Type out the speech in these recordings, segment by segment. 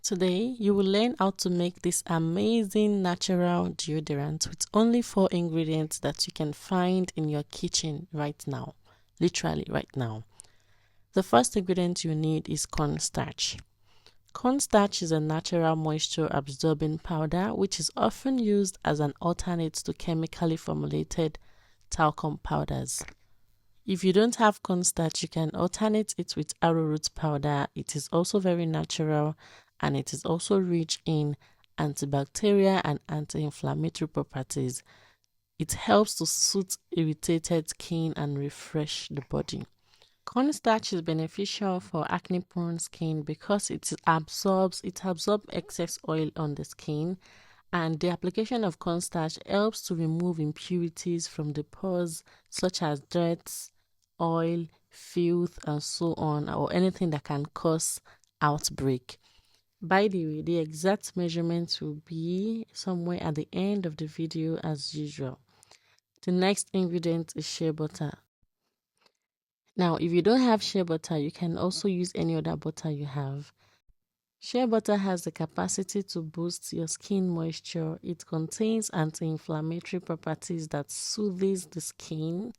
Today, you will learn how to make this amazing natural deodorant with only 4 ingredients that you can find in your kitchen right now, literally right now. The first ingredient you need is cornstarch. Cornstarch is a natural moisture-absorbing powder which is often used as an alternate to chemically formulated talcum powders. If you don't have cornstarch, you can alternate it with arrowroot powder. It is also very natural and it is also rich in antibacterial and anti-inflammatory properties. It helps to soothe irritated skin and refresh the body. Cornstarch is beneficial for acne-prone skin because it absorbs excess oil on the skin, and the application of cornstarch helps to remove impurities from the pores such as dirt, oil, filth, and so on, or anything that can cause outbreak. By the way, the exact measurements will be somewhere at the end of the video as usual. The next ingredient is shea butter. Now, if you don't have shea butter, you can also use any other butter you have. Shea butter has the capacity to boost your skin moisture. It contains anti-inflammatory properties that soothes the skin.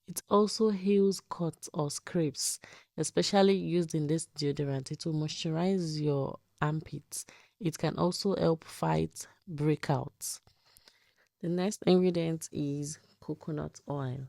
It also heals cuts or scrapes, especially used in this deodorant. It will moisturize your armpits. It can also help fight breakouts. The next ingredient is coconut oil.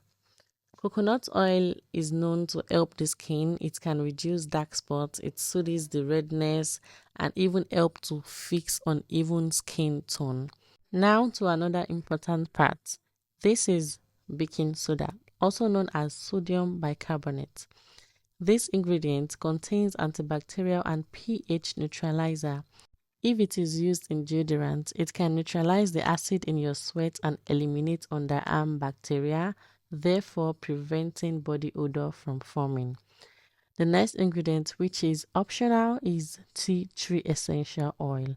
Coconut oil is known to help the skin. It can reduce dark spots, it soothes the redness, and even help to fix uneven skin tone. Now to another important part. This is baking soda, also known as sodium bicarbonate. This ingredient contains antibacterial and pH neutralizer. If it is used in deodorant, it can neutralize the acid in your sweat and eliminate underarm bacteria, therefore preventing body odor from forming. The next ingredient, which is optional, is tea tree essential oil.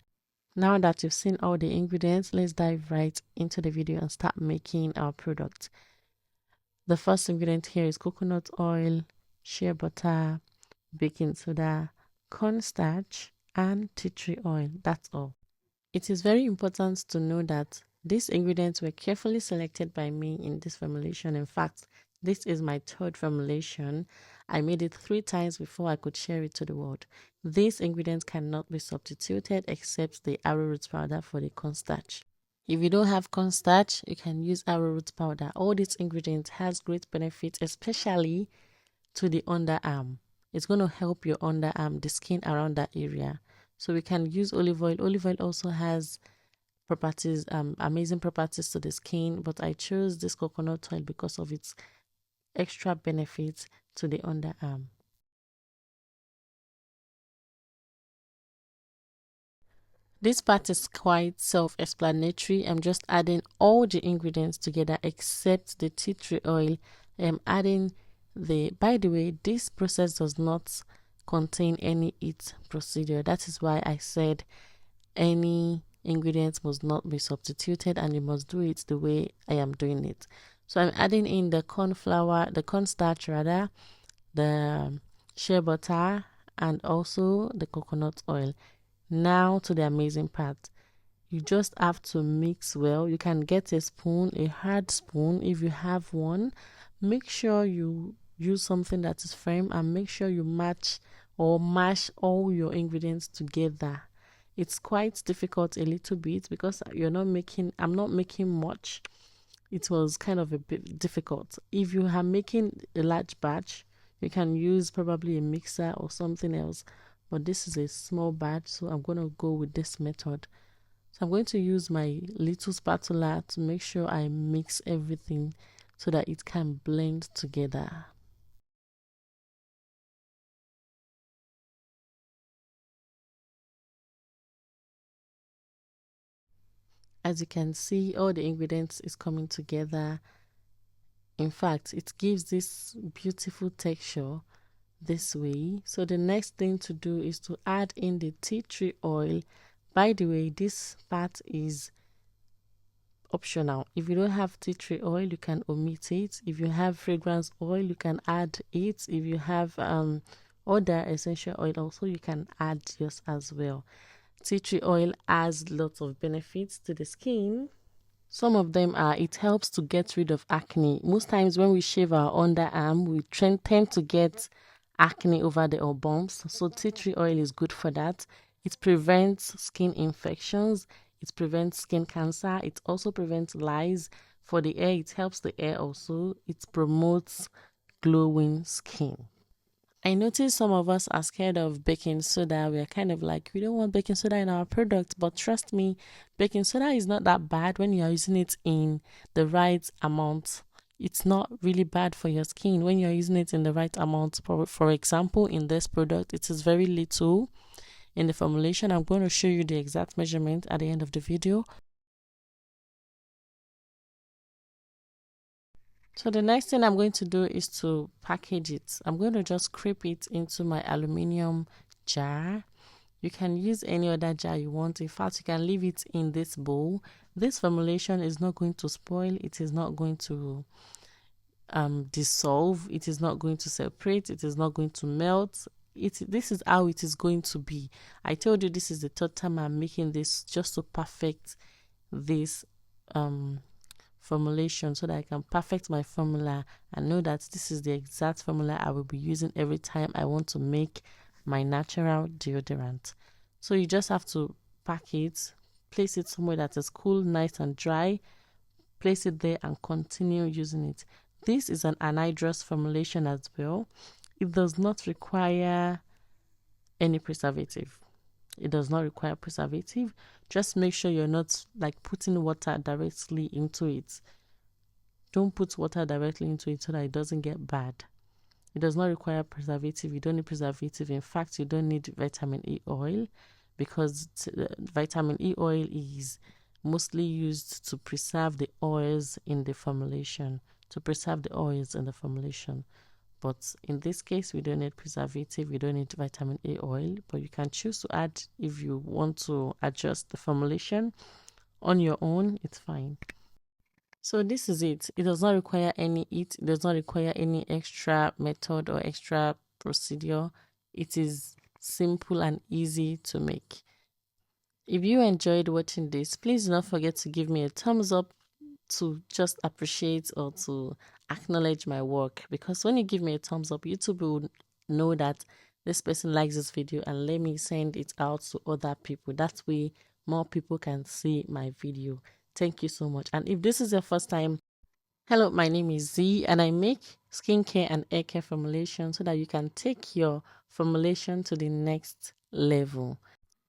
Now that you've seen all the ingredients, let's dive right into the video and start making our product. The first ingredient here is coconut oil, shea butter, baking soda, cornstarch, and tea tree oil. That's all. It is very important to know that these ingredients were carefully selected by me in this formulation. In fact, this is my 3rd formulation. I made it 3 times before I could share it to the world. These ingredients cannot be substituted except the arrowroot powder for the cornstarch. If you don't have cornstarch, you can use arrowroot powder. All these ingredients has great benefits, especially to the underarm. It's going to help your underarm, the skin around that area. So we can use olive oil. Olive oil also has properties, amazing properties to the skin, but I chose this coconut oil because of its extra benefits to the underarm. This part is quite self-explanatory. I'm just adding all the ingredients together except the tea tree oil. I'm adding by the way, this process does not contain any heat procedure. That is why I said any ingredients must not be substituted and you must do it the way I am doing it. So I'm adding in the cornstarch rather, the shea butter, and also the coconut oil. Now to the amazing part. You just have to mix well. You can get a spoon, a hard spoon if you have one. Make sure you use something that is firm and make sure you match or mash all your ingredients together. It's quite difficult a little bit because I'm not making much. It was kind of a bit difficult. If you are making a large batch, you can use probably a mixer or something else. But this is a small batch, so I'm going to go with this method. So I'm going to use my little spatula to make sure I mix everything so that it can blend together. As you can see, all the ingredients is coming together. In fact, it gives this beautiful texture this way. So the next thing to do is to add in the tea tree oil. By the way, this part is optional. If you don't have tea tree oil, you can omit it. If you have fragrance oil, you can add it. If you have other essential oil also, you can add yours as well. Tea tree oil has lots of benefits to the skin. Some of them are it helps to get rid of acne. Most times when we shave our underarm, we tend to get acne over there or bumps. So tea tree oil is good for that. It prevents skin infections. It prevents skin cancer. It also prevents lice. For the hair, it helps the hair also. It promotes glowing skin. I noticed some of us are scared of baking soda. We're kind of like, we don't want baking soda in our product. But trust me, baking soda is not that bad when you're using it in the right amount. It's not really bad for your skin when you're using it in the right amount. For example, in this product, it is very little in the formulation. I'm going to show you the exact measurement at the end of the video. So the next thing I'm going to do is to package it. I'm going to just scrape it into my aluminium jar. You can use any other jar you want. In fact, you can leave it in this bowl. This formulation is not going to spoil. It is not going to dissolve. It is not going to separate. It is not going to melt. This is how it is going to be. I told you this is the third time I'm making this just to perfect this formulation so that I can perfect my formula and know that this is the exact formula I will be using every time I want to make my natural deodorant. So you just have to pack it, place it somewhere that is cool, nice and dry, place it there and continue using it. This is an anhydrous formulation as well. It does not require any preservative. It does not require preservative. Just make sure you're not like putting water directly into it. Don't put water directly into it so that it doesn't get bad. It does not require preservative. You don't need preservative. In fact, you don't need vitamin E oil because vitamin E oil is mostly used to preserve the oils in the formulation. But in this case, we don't need preservative, we don't need vitamin A oil, but you can choose to add if you want to adjust the formulation on your own, it's fine. So this is it. It does not require any heat, it does not require any extra method or extra procedure. It is simple and easy to make. If you enjoyed watching this, please do not forget to give me a thumbs up to just appreciate or to acknowledge my work, because when you give me a thumbs up, YouTube will know that this person likes this video and let me send it out to other people. That way more people can see my video. Thank you so much. And if this is your first time, hello, my name is Z and I make skincare and hair care formulation so that you can take your formulation to the next level.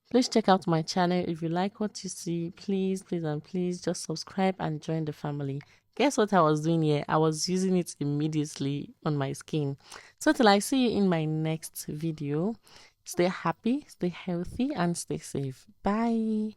Please check out my channel. If you like what you see, please just subscribe and join the family. Guess what I was doing here? I was using it immediately on my skin. So till I see you in my next video, stay happy, stay healthy, and stay safe. Bye.